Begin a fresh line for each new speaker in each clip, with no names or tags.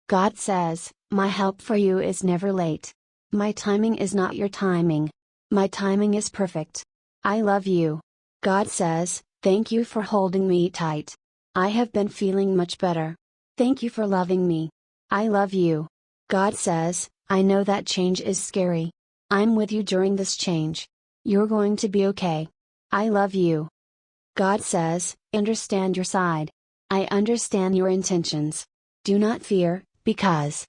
God says, my help for you is never late. My timing is not your timing. My timing is perfect. I love you. God says, thank you for holding me tight. I have been feeling much better. Thank you for loving me. I love you. God says, I know that change is scary. I'm with you during this change. You're going to be okay. I love you. God says, understand your side. I understand your intentions. Do not fear, because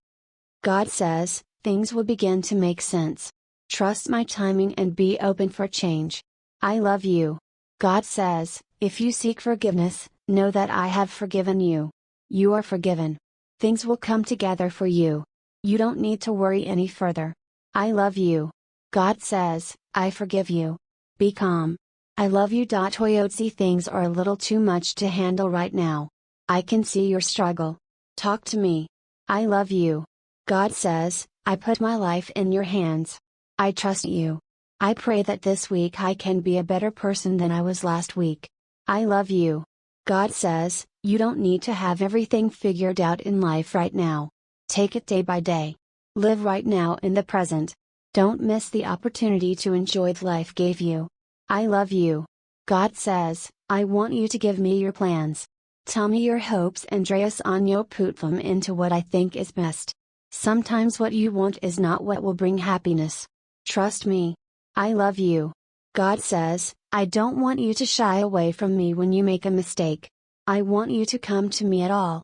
God says, things will begin to make sense. Trust my timing and be open for change. I love you. God says, if you seek forgiveness, know that I have forgiven you. You are forgiven. Things will come together for you. You don't need to worry any further. I love you. God says, I forgive you. Be calm. I love you. Uotes, things are a little too much to handle right now. I can see your struggle. Talk to me. I love you. God says, I put my life in your hands. I trust you. I pray that this week I can be a better person than I was last week. I love you. God says, you don't need to have everything figured out in life right now. Take it day by day. Live right now in the present. Don't miss the opportunity to enjoy the life gave you. I love you. God says, I want you to give me your plans. Tell me your hopes and dress on yo put them into what I think is best. Sometimes what you want is not what will bring happiness. Trust me. I love you. God says, I don't want you to shy away from me when you make a mistake. I want you to come to me at all.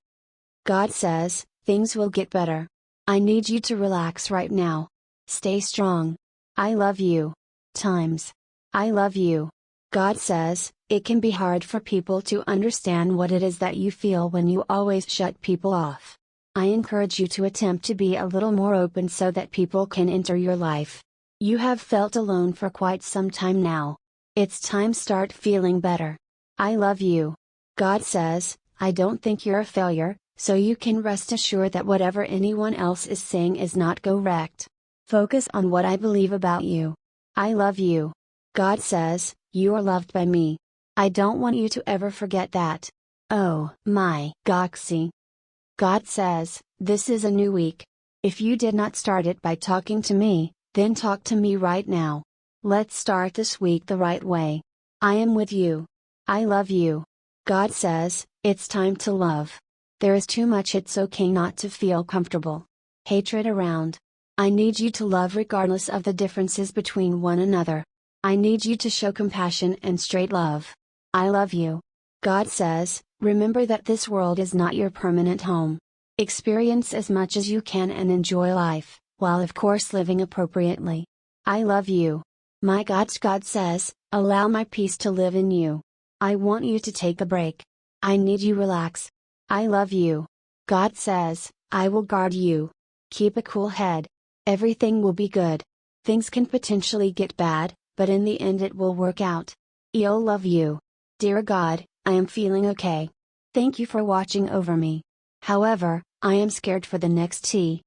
God says, things will get better. I need you to relax right now. Stay strong. I love you. Times. I love you. God says, it can be hard for people to understand what it is that you feel when you always shut people off. I encourage you to attempt to be a little more open so that people can enter your life. You have felt alone for quite some time now. It's time to start feeling better. I love you. God says, I don't think you're a failure, so you can rest assured that whatever anyone else is saying is not correct. Focus on what I believe about you. I love you. God says, you are loved by me. I don't want you to ever forget that. Oh my goxy. God says, this is a new week. If you did not start it by talking to me, then talk to me right now. Let's start this week the right way. I am with you. I love you. God says, it's time to love. There is too much, it's okay not to feel comfortable. Hatred around. I need you to love regardless of the differences between one another. I need you to show compassion and straight love. I love you. God says, remember that this world is not your permanent home. Experience as much as you can and enjoy life, while of course living appropriately. I love you. My God says, allow my peace to live in you. I want you to take a break. I need you relax. I love you. God says, I will guard you. Keep a cool head. Everything will be good. Things can potentially get bad, but in the end it will work out. I'll love you. Dear God, I am feeling okay. Thank you for watching over me. However, I am scared for the next tea.